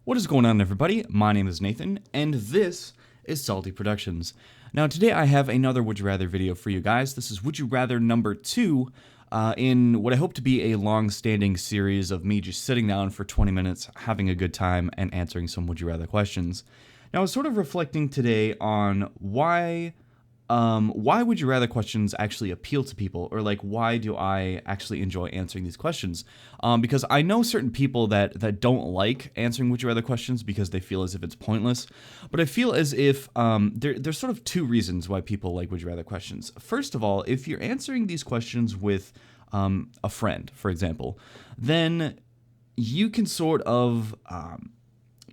What is going on, everybody? My name is Nathan, and this is Salty Productions. Now, today I have another Would You Rather video for you guys. This is Would You Rather number 2 in what I hope to be a long-standing series of me just sitting down for 20 minutes, having a good time, and answering some Would You Rather questions. Now, I was sort of reflecting today on why would you rather questions actually appeal to people, or like why do I actually enjoy answering these questions? Because I know certain people that don't like answering would you rather questions because they feel as if it's pointless. But I feel as if there's sort of two reasons why people like would you rather questions. First of all, if you're answering these questions with a friend, for example, then you can sort of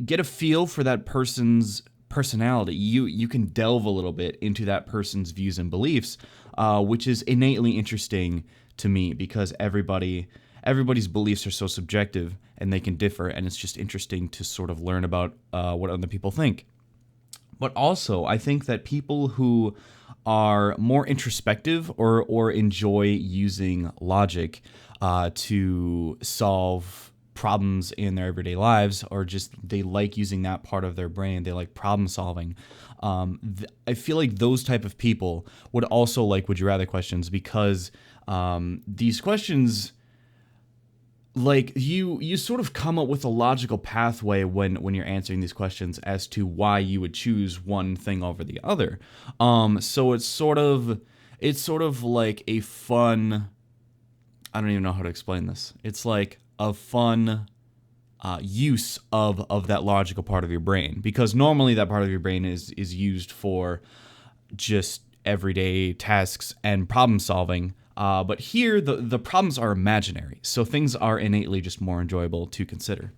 get a feel for that person's personality. You can delve a little bit into that person's views and beliefs, which is innately interesting to me because everybody's beliefs are so subjective and they can differ, and it's just interesting to sort of learn about what other people think. But also, I think that people who are more introspective or enjoy using logic to solve problems in their everyday lives, or just they like using that part of their brain, they like problem solving. I feel like those type of people would also like would you rather questions because these questions, like you sort of come up with a logical pathway when you're answering these questions as to why you would choose one thing over the other. So it's sort of like a fun, I don't even know how to explain this. It's like a fun use of that logical part of your brain, because normally that part of your brain is used for just everyday tasks and problem solving. But here the problems are imaginary, so things are innately just more enjoyable to consider.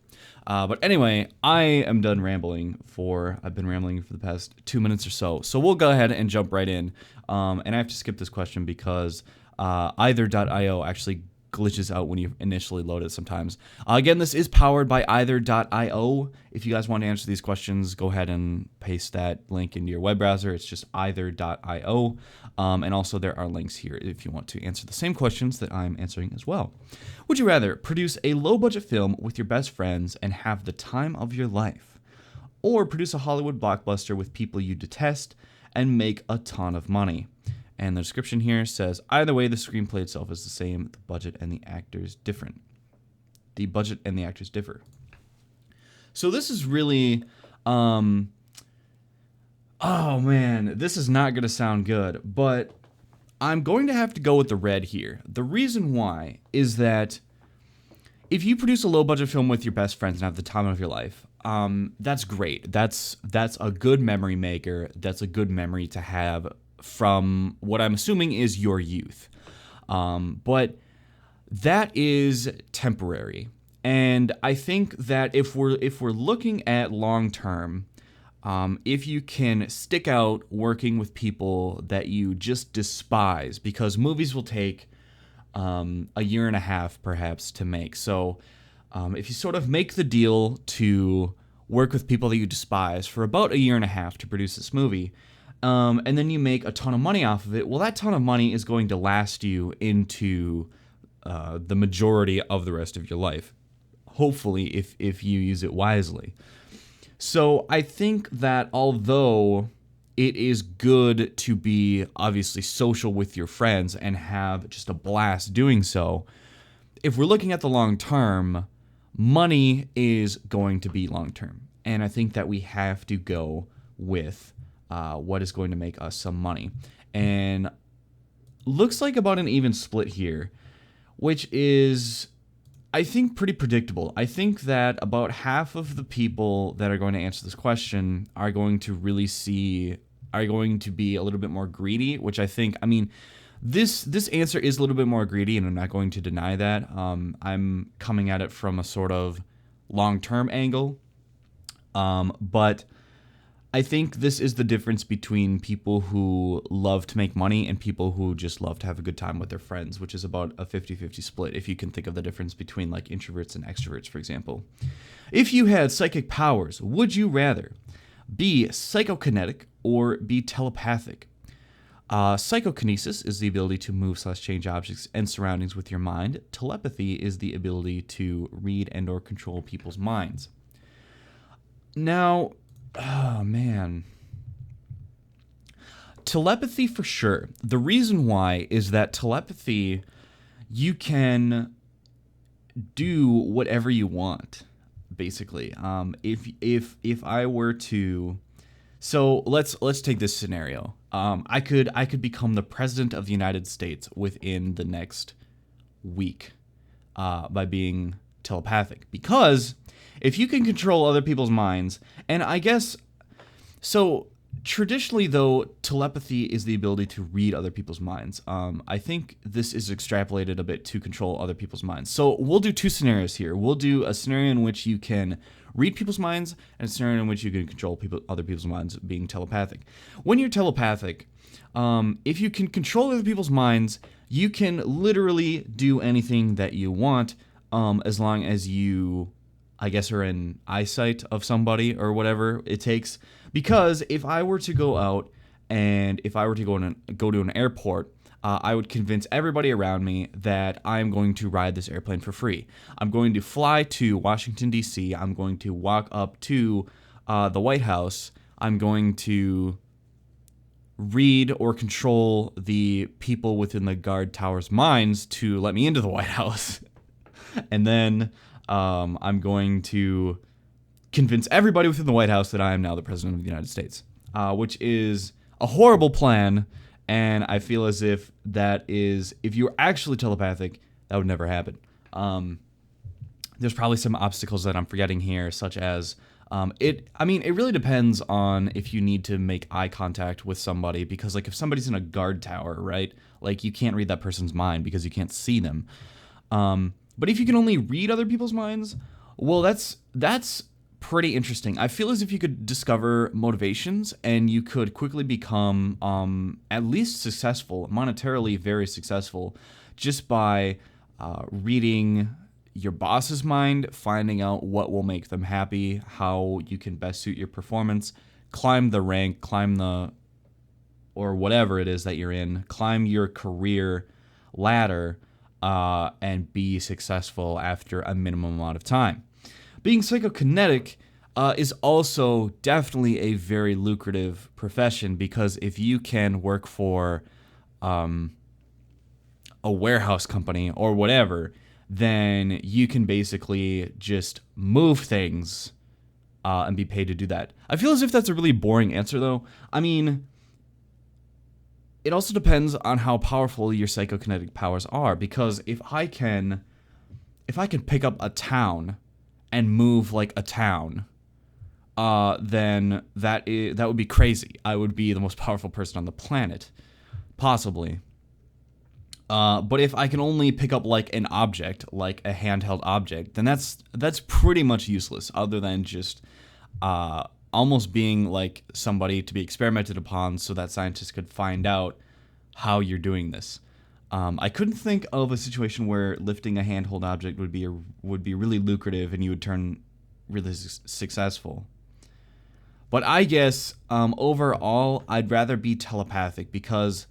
But anyway, I am done rambling. I've been rambling for the past 2 minutes or so. So we'll go ahead and jump right in. And I have to skip this question because either.io actually glitches out when you initially load it sometimes. Again, this is powered by either.io. If you guys want to answer these questions, go ahead and paste that link into your web browser. It's just either.io. And also there are links here if you want to answer the same questions that I'm answering as well. Would you rather produce a low-budget film with your best friends and have the time of your life, or produce a Hollywood blockbuster with people you detest and make a ton of money? And the description here says, either way, the screenplay itself is the same. The budget and the actors different. The budget and the actors differ. So this is really, oh man, this is not going to sound good, but I'm going to have to go with the red here. The reason why is that if you produce a low-budget film with your best friends and have the time of your life, that's great. That's a good memory maker. That's a good memory to have from what I'm assuming is your youth. But that is temporary. And I think that if we're looking at long term, if you can stick out working with people that you just despise, because movies will take a year and a half perhaps to make. So if you sort of make the deal to work with people that you despise for about a year and a half to produce this movie, and then you make a ton of money off of it, well, that ton of money is going to last you into the majority of the rest of your life, hopefully, if you use it wisely. So I think that although it is good to be obviously social with your friends and have just a blast doing so, if we're looking at the long term, money is going to be long term. And I think that we have to go with what is going to make us some money. And looks like about an even split here, which is, I think, pretty predictable. I think that about half of the people that are going to answer this question are going to be a little bit more greedy, which I think, I mean, this answer is a little bit more greedy, and I'm not going to deny that. I'm coming at it from a sort of long-term angle, but I think this is the difference between people who love to make money and people who just love to have a good time with their friends, which is about a 50-50 split, if you can think of the difference between like introverts and extroverts, for example. If you had psychic powers, would you rather be psychokinetic or be telepathic? Psychokinesis is the ability to move/change objects and surroundings with your mind. Telepathy is the ability to read and or control people's minds. Now, oh man. Telepathy for sure. The reason why is that telepathy, you can do whatever you want, basically. If I were to, so let's take this scenario. I could become the president of the United States within the next week, by being telepathic. Because if you can control other people's minds, and I guess so. Traditionally, though, telepathy is the ability to read other people's minds. I think this is extrapolated a bit to control other people's minds. So we'll do two scenarios here. We'll do a scenario in which you can read people's minds, and a scenario in which you can control other people's minds, being telepathic. When you're telepathic, if you can control other people's minds, you can literally do anything that you want, as long as you, I guess, are in eyesight of somebody or whatever it takes. Because if I were to go out and if I were to go to an airport, I would convince everybody around me that I'm going to ride this airplane for free. I'm going to fly to Washington, D.C. I'm going to walk up to the White House. I'm going to read or control the people within the guard tower's minds to let me into the White House. And then I'm going to convince everybody within the White House that I am now the president of the United States, which is a horrible plan, and I feel as if if you were actually telepathic, that would never happen. There's probably some obstacles that I'm forgetting here, such as, it really depends on if you need to make eye contact with somebody, because, like, if somebody's in a guard tower, right, like, you can't read that person's mind because you can't see them. But if you can only read other people's minds, well, that's pretty interesting. I feel as if you could discover motivations, and you could quickly become at least successful, monetarily very successful, just by reading your boss's mind, finding out what will make them happy, how you can best suit your performance, climb the rank, or whatever it is that you're in, climb your career ladder, and be successful after a minimum amount of time. Being psychokinetic is also definitely a very lucrative profession, because if you can work for a warehouse company or whatever, then you can basically just move things and be paid to do that. I feel as if that's a really boring answer, though. I mean, it also depends on how powerful your psychokinetic powers are, because if I can pick up a town and move like a town, then that would be crazy. I would be the most powerful person on the planet, possibly. But if I can only pick up like an object, like a handheld object, then that's pretty much useless, other than just almost being like somebody to be experimented upon, so that scientists could find out how you're doing this. I couldn't think of a situation where lifting a handheld object would be really lucrative and you would turn really successful. But I guess overall, I'd rather be telepathic, because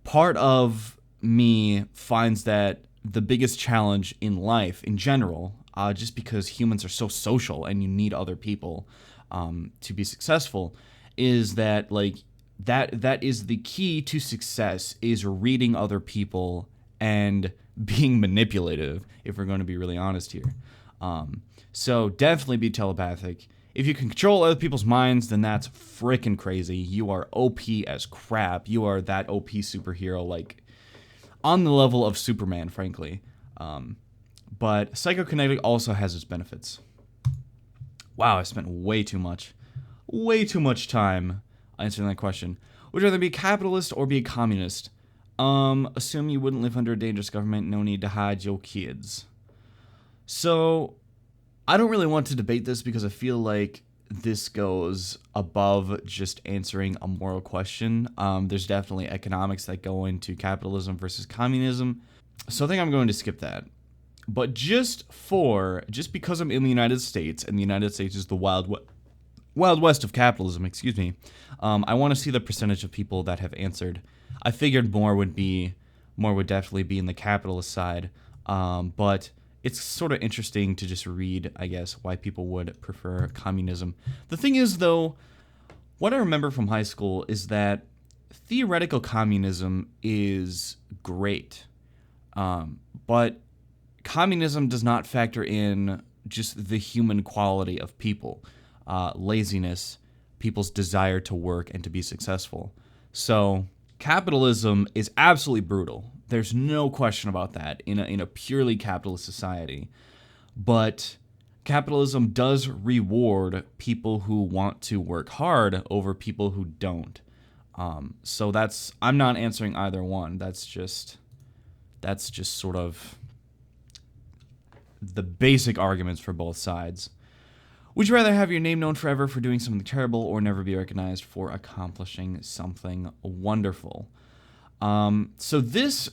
part of me finds that the biggest challenge in life in general, just because humans are so social and you need other people to be successful, is that that is the key to success, is reading other people and being manipulative, if we're going to be really honest here. So definitely be telepathic. If you can control other people's minds, then that's freaking crazy. You are OP as crap. You are that OP superhero, like on the level of Superman, frankly. But psychokinetic also has its benefits. Wow, I spent way too much time answering that question. Would you rather be a capitalist or be a communist? Assume you wouldn't live under a dangerous government, no need to hide your kids. So, I don't really want to debate this, because I feel like this goes above just answering a moral question. There's definitely economics that go into capitalism versus communism. So I think I'm going to skip that. But just because I'm in the United States, and the United States is the Wild West of capitalism, I want to see the percentage of people that have answered. I figured more would definitely be in the capitalist side, but it's sort of interesting to just read, I guess, why people would prefer communism. The thing is, though, what I remember from high school is that theoretical communism is great, but communism does not factor in just the human quality of people, laziness, people's desire to work and to be successful. So capitalism is absolutely brutal. There's no question about that in a purely capitalist society. But capitalism does reward people who want to work hard over people who don't. So I'm not answering either one. That's just sort of the basic arguments for both sides. Would you rather have your name known forever for doing something terrible or never be recognized for accomplishing something wonderful? So this,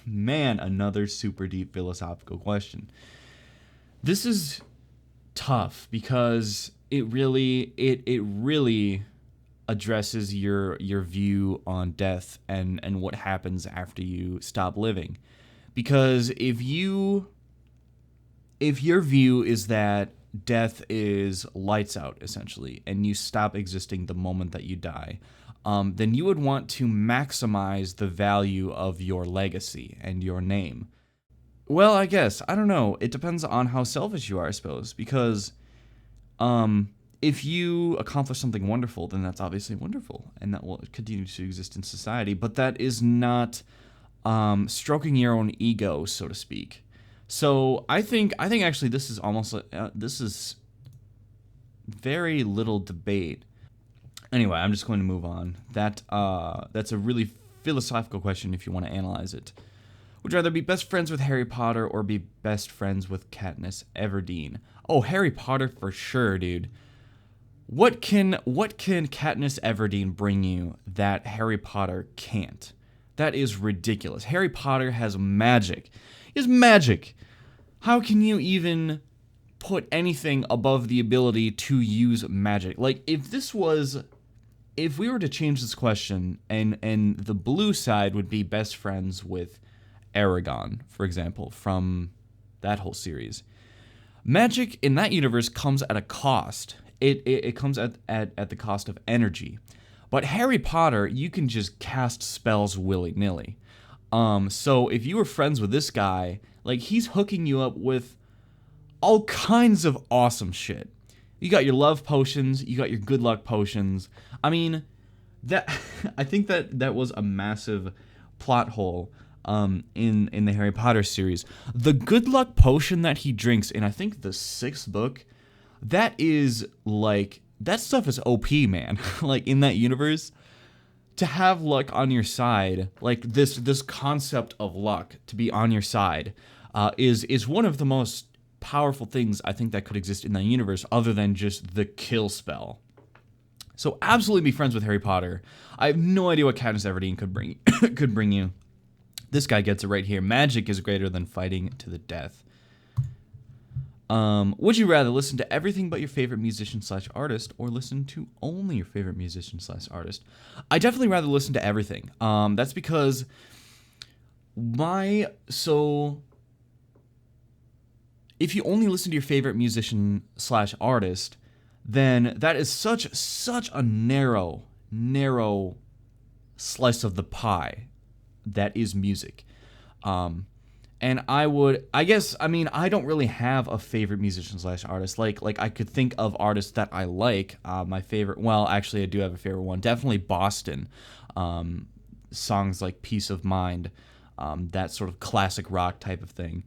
man, another super deep philosophical question. This is tough because it really addresses your view on death and what happens after you stop living. Because if your view is that death is lights out, essentially, and you stop existing the moment that you die, then you would want to maximize the value of your legacy and your name. Well, I guess, I don't know. It depends on how selfish you are, I suppose, because if you accomplish something wonderful, then that's obviously wonderful, and that will continue to exist in society, but that is not stroking your own ego, so to speak. So I think actually this is almost this is very little debate. Anyway, I'm just going to move on. That's a really philosophical question if you want to analyze it. Would you rather be best friends with Harry Potter or be best friends with Katniss Everdeen? Oh, Harry Potter for sure, dude. What can Katniss Everdeen bring you that Harry Potter can't? That is ridiculous. Harry Potter has magic. He has magic. How can you even put anything above the ability to use magic? Like, if we were to change this question and the blue side would be best friends with Aragon, for example, from that whole series. Magic in that universe comes at a cost. It comes at the cost of energy. But Harry Potter, you can just cast spells willy-nilly. So if you were friends with this guy, like, he's hooking you up with all kinds of awesome shit. You got your love potions, you got your good luck potions. I mean, I think that was a massive plot hole in the Harry Potter series. The good luck potion that he drinks in, I think, the 6th book, that is like, that stuff is OP, man. Like, in that universe, to have luck on your side, like this concept of luck to be on your side, is one of the most powerful things I think that could exist in that universe, other than just the kill spell. So absolutely be friends with Harry Potter. I have no idea what Katniss Everdeen could bring you. This guy gets it right here. Magic is greater than fighting to the death. Would you rather listen to everything but your favorite musician/artist or listen to only your favorite musician/artist? I definitely rather listen to everything. That's because if you only listen to your favorite musician/artist, then that is such a narrow slice of the pie that is music. And I don't really have a favorite musician/artist. Like I could think of artists that I like. My favorite, well, actually I do have a favorite one. Definitely Boston. Songs like Peace of Mind, that sort of classic rock type of thing.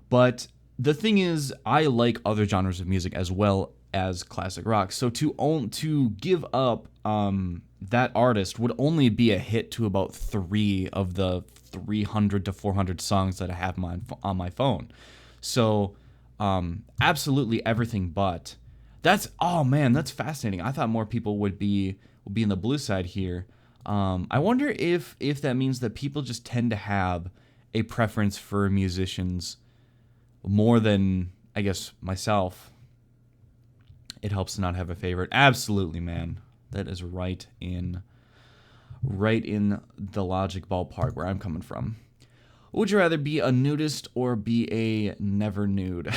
But the thing is, I like other genres of music as well as classic rock. So to give up that artist would only be a hit to about 3 of the 300 to 400 songs that I have on my phone. So absolutely everything but. That's fascinating. I thought more people would be in the blue side here. I wonder if that means that people just tend to have a preference for musicians more than, I guess, myself. It helps to not have a favorite. Absolutely, man. That is right in the logic ballpark where I'm coming from. Would you rather be a nudist or be a never nude?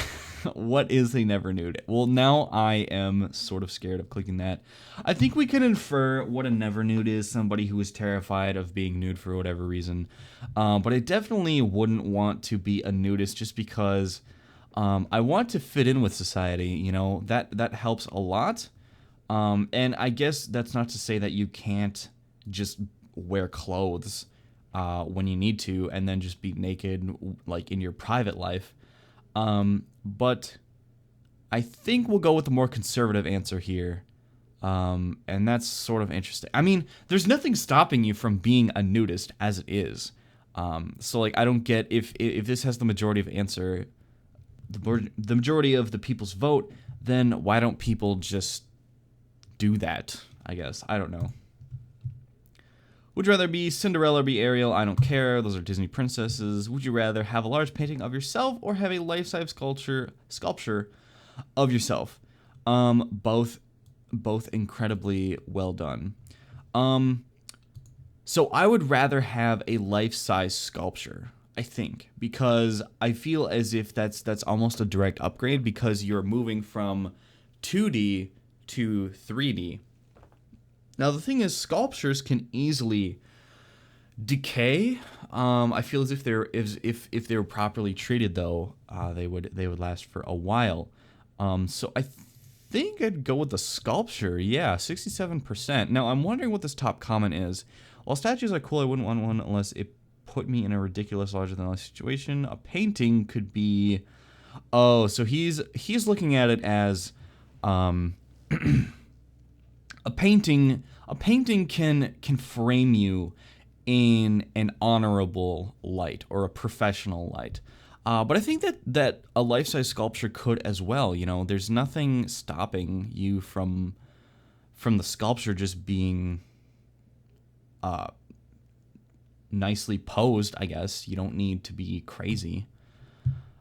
What is a never nude? Well, now I am sort of scared of clicking that. I think we can infer what a never nude is, somebody who is terrified of being nude for whatever reason. But I definitely wouldn't want to be a nudist just because I want to fit in with society, you know, that helps a lot. And I guess that's not to say that you can't just wear clothes when you need to and then just be naked like in your private life. But I think we'll go with the more conservative answer here. And that's sort of interesting. I mean, there's nothing stopping you from being a nudist as it is. So like, I don't get if this has the majority of answer, the majority of the people's vote, then why don't people just do that? I guess. I don't know. Would you rather be Cinderella or be Ariel? I don't care. Those are Disney princesses. Would you rather have a large painting of yourself or have a life-size sculpture of yourself? Both incredibly well done. So I would rather have a life-size sculpture, I think, because I feel as if that's almost a direct upgrade because you're moving from 2D to 3D. Now the thing is, sculptures can easily decay. I feel as if if they were properly treated, though, they would last for a while. So I think I'd go with the sculpture. Yeah, 67%. Now I'm wondering what this top comment is. While statues are cool, I wouldn't want one unless it put me in a ridiculous larger than life situation. A painting could be. Oh, so he's looking at it as. A painting can frame you in an honorable light or a professional light. But I think that a life-size sculpture could as well. You know, there's nothing stopping you from the sculpture just being nicely posed, I guess. You don't need to be crazy.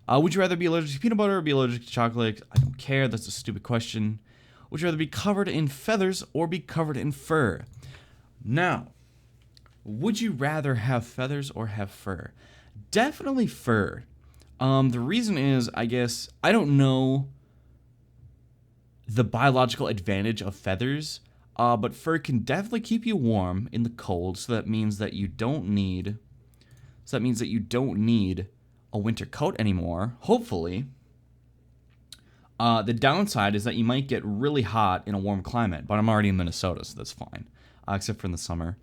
Would you rather be allergic to peanut butter or be allergic to chocolate? I don't care. That's a stupid question. Would you rather be covered in feathers or be covered in fur? Now, would you rather have feathers or have fur? Definitely fur. The reason is, I guess, I don't know the biological advantage of feathers, but fur can definitely keep you warm in the cold, so that means that you don't need a winter coat anymore, hopefully. The downside is that you might get really hot in a warm climate, but I'm already in Minnesota, so that's fine, except for in the summer.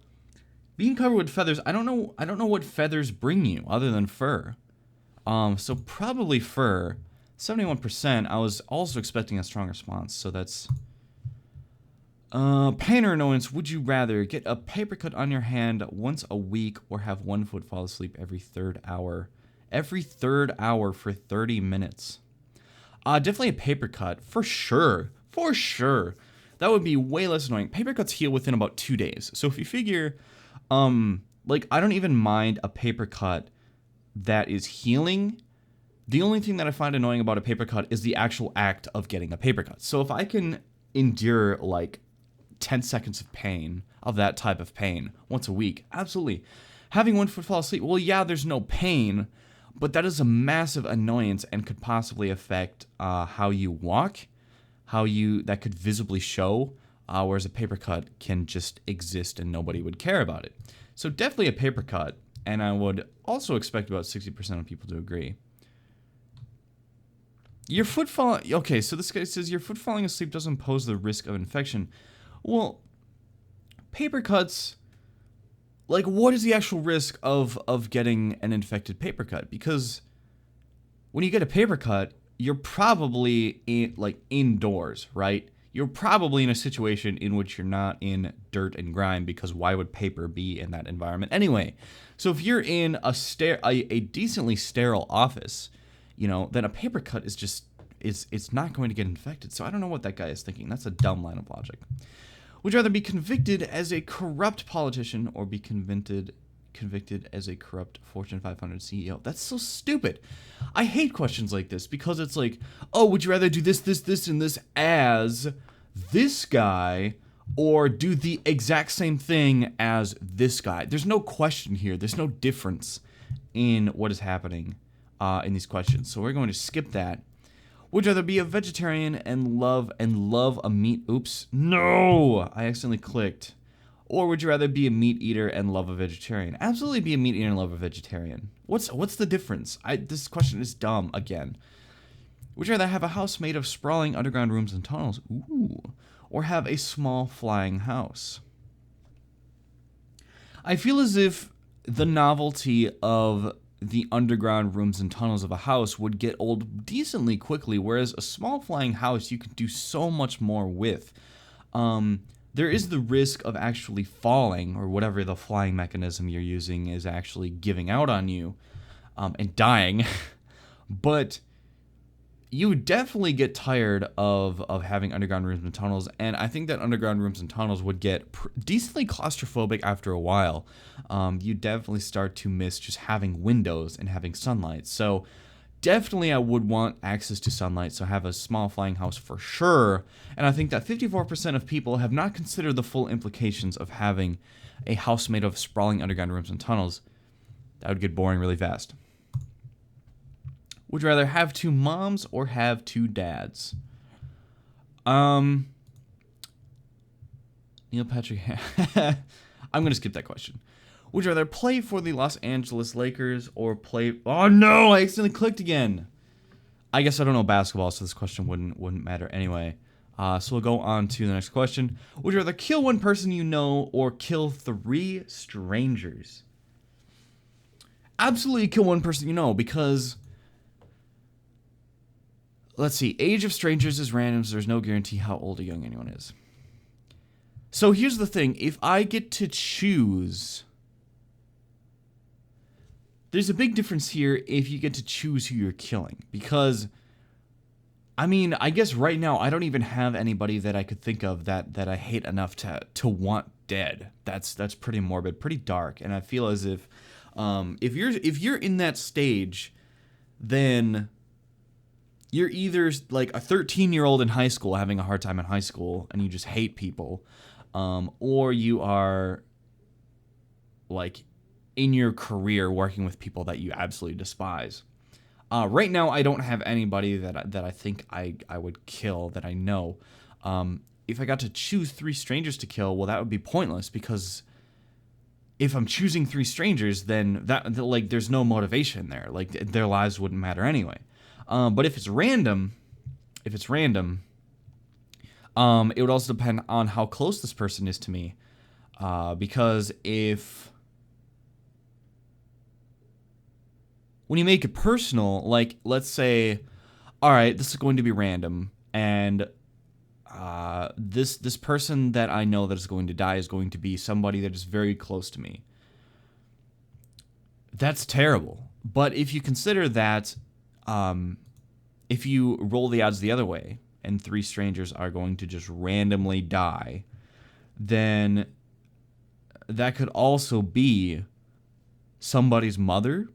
Being covered with feathers, I don't know what feathers bring you other than fur. So probably fur. 71%. I was also expecting a strong response, so that's. Pain or annoyance. Would you rather get a paper cut on your hand once a week or have 1 foot fall asleep every third hour? Every third hour for 30 minutes. Definitely a paper cut, for sure. For sure. That would be way less annoying. Paper cuts heal within about 2 days. So if you figure, like, I don't even mind a paper cut that is healing. The only thing that I find annoying about a paper cut is the actual act of getting a paper cut. So if I can endure, like, 10 seconds of pain, of that type of pain, once a week, absolutely. Having 1 foot fall asleep, well, yeah, there's no pain, but that is a massive annoyance and could possibly affect how you walk, that could visibly show, whereas a paper cut can just exist and nobody would care about it. So definitely a paper cut, and I would also expect about 60% of people to agree. Your foot falling. Okay, so this guy says your foot falling asleep doesn't pose the risk of infection. Well, paper cuts. Like, what is the actual risk of getting an infected paper cut? Because when you get a paper cut, you're probably indoors, right? You're probably in a situation in which you're not in dirt and grime, because why would paper be in that environment anyway? So if you're in a decently sterile office, you know, then a paper cut is just it's not going to get infected. So I don't know what that guy is thinking. That's a dumb line of logic. Would you rather be convicted as a corrupt politician or be convicted as a corrupt Fortune 500 CEO? That's so stupid. I hate questions like this because it's like, oh, would you rather do this, and this as this guy or do the exact same thing as this guy? There's no question here. There's no difference. in what is happening in these questions. So we're going to skip that. Would you rather be a vegetarian and love a meat? Oops, no, I accidentally clicked. Or would you rather be a meat eater and love a vegetarian? Absolutely be a meat eater and love a vegetarian. What's the difference? This question is dumb again. Would you rather have a house made of sprawling underground rooms and tunnels? Ooh. Or have a small flying house? I feel as if the novelty of the underground rooms and tunnels of a house would get old decently quickly, whereas a small flying house you could do so much more with. There is the risk of actually falling, or whatever the flying mechanism you're using is actually giving out on you, and dying. But you would definitely get tired of having underground rooms and tunnels, and I think that underground rooms and tunnels would get decently claustrophobic after a while. You definitely start to miss just having windows and having sunlight. So definitely I would want access to sunlight, so have a small flying house for sure. And I think that 54% of people have not considered the full implications of having a house made of sprawling underground rooms and tunnels. That would get boring really fast. Would you rather have 2 moms or have 2 dads? Neil Patrick. I'm going to skip that question. Would you rather play for the Los Angeles Lakers or play... Oh no, I accidentally clicked again. I guess I don't know basketball, so this question wouldn't matter anyway. So we'll go on to the next question. Would you rather kill 1 person you know or kill 3 strangers? Absolutely kill 1 person you know, because... Let's see. Age of strangers is random, so there's no guarantee how old or young anyone is. So here's the thing. If I get to choose... There's a big difference here if you get to choose who you're killing. Because, I mean, I guess right now I don't even have anybody that I could think of that I hate enough to want dead. That's pretty morbid, pretty dark. And I feel as if you're in that stage, then... You're either like a 13-year-old in high school having a hard time in high school and you just hate people, or you are like in your career working with people that you absolutely despise. Right now, I don't have anybody that I think I would kill that I know. If I got to choose 3 strangers to kill, well, that would be pointless, because if I'm choosing 3 strangers, then that like there's no motivation there. Like their lives wouldn't matter anyway. But if it's random, it would also depend on how close this person is to me. Because when you make it personal, like, let's say, all right, this is going to be random, and this person that I know that is going to die is going to be somebody that is very close to me. That's terrible. But if you consider that... if you roll the odds the other way and 3 strangers are going to just randomly die, then that could also be somebody's mother,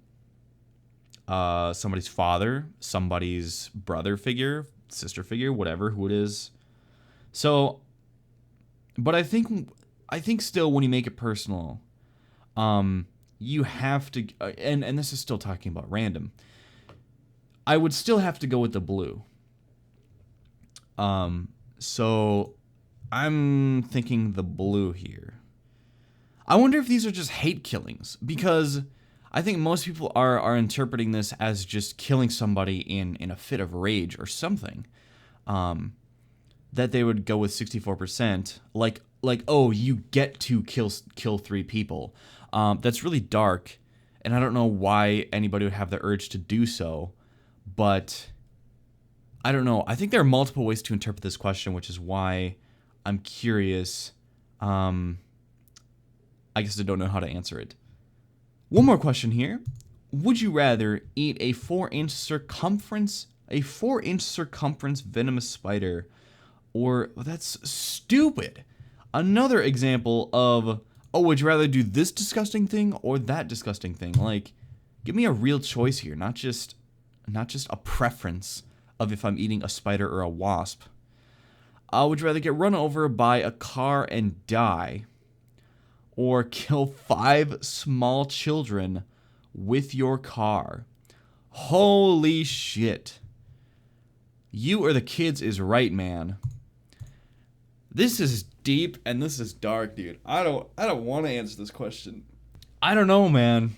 somebody's father, somebody's brother figure, sister figure, whatever, who it is. So, but I think still when you make it personal, you have to, and this is still talking about random, I would still have to go with the blue. So I'm thinking the blue here. I wonder if these are just hate killings, because I think most people are interpreting this as just killing somebody in a fit of rage or something. That they would go with 64%. Like oh, you get to kill 3 people. That's really dark, and I don't know why anybody would have the urge to do so. But I don't know. I think there are multiple ways to interpret this question, which is why I'm curious. I guess I don't know how to answer it. One more question here. Would you rather eat a 4-inch circumference venomous spider, or... Oh, that's stupid. Another example of, oh, would you rather do this disgusting thing or that disgusting thing? Like, give me a real choice here, not just a preference of if I'm eating a spider or a wasp. Would you rather get run over by a car and die, or kill 5 small children with your car. Holy shit. You or the kids is right, man. This is deep and this is dark, dude. I don't want to answer this question. I don't know, man.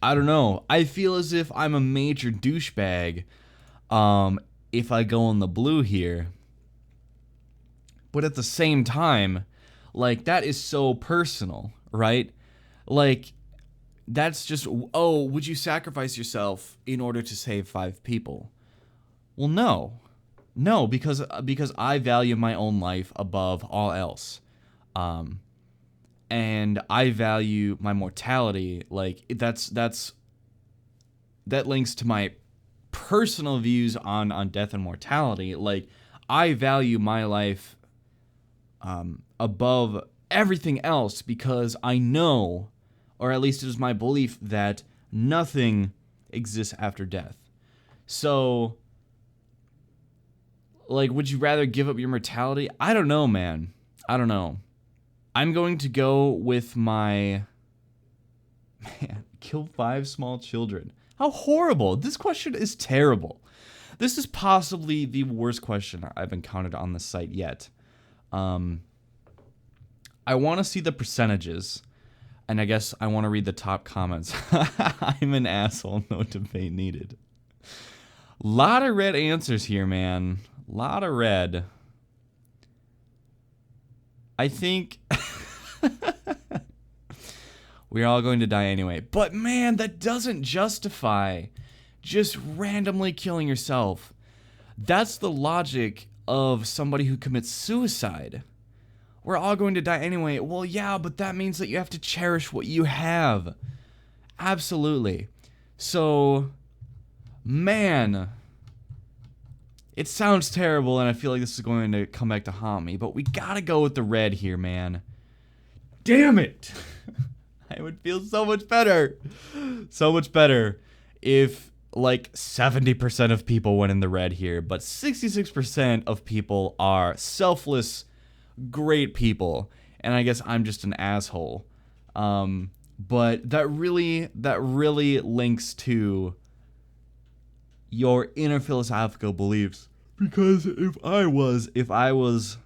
I don't know. I feel as if I'm a major douchebag if I go on the blue here. But at the same time, like, that is so personal, right? Like, that's just, oh, would you sacrifice yourself in order to save 5 people? Well, no. No, because I value my own life above all else. And I value my mortality. Like, that links to my personal views on death and mortality. Like, I value my life above everything else because I know, or at least it is my belief, that nothing exists after death. So, like, would you rather give up your mortality? I don't know, man. I don't know. I'm going to go with my... Man, kill 5 small children. How horrible. This question is terrible. This is possibly the worst question I've encountered on the site yet. I want to see the percentages, and I guess I want to read the top comments. I'm an asshole, no debate needed. Lot of red answers here, man. Lot of red. I think we're all going to die anyway. But man, that doesn't justify just randomly killing yourself. That's the logic of somebody who commits suicide. We're all going to die anyway. Well, yeah, but that means that you have to cherish what you have. Absolutely. So, man, it sounds terrible, and I feel like this is going to come back to haunt me, but we gotta go with the red here, man. Damn it! I would feel so much better. So much better if, like, 70% of people went in the red here, but 66% of people are selfless, great people, and I guess I'm just an asshole. But that really links to your inner philosophical beliefs. Because if I was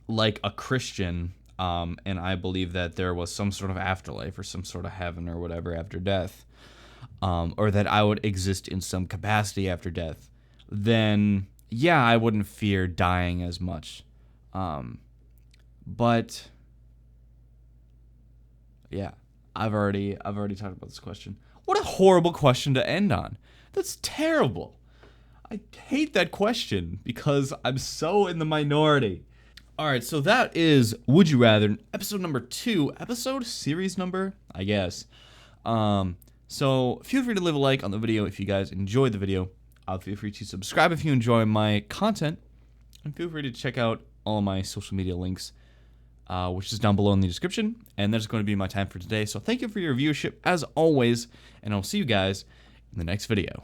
like a Christian, and I believe that there was some sort of afterlife or some sort of heaven or whatever after death, or that I would exist in some capacity after death, then yeah, I wouldn't fear dying as much. But yeah, I've already talked about this question. What a horrible question to end on. That's terrible. I hate that question because I'm so in the minority. All right, so that is Would You Rather, episode number 2, series number, I guess. So feel free to leave a like on the video if you guys enjoyed the video. Feel free to subscribe if you enjoy my content, and feel free to check out all my social media links, which is down below in the description. And that's going to be my time for today. So thank you for your viewership as always, and I'll see you guys in the next video.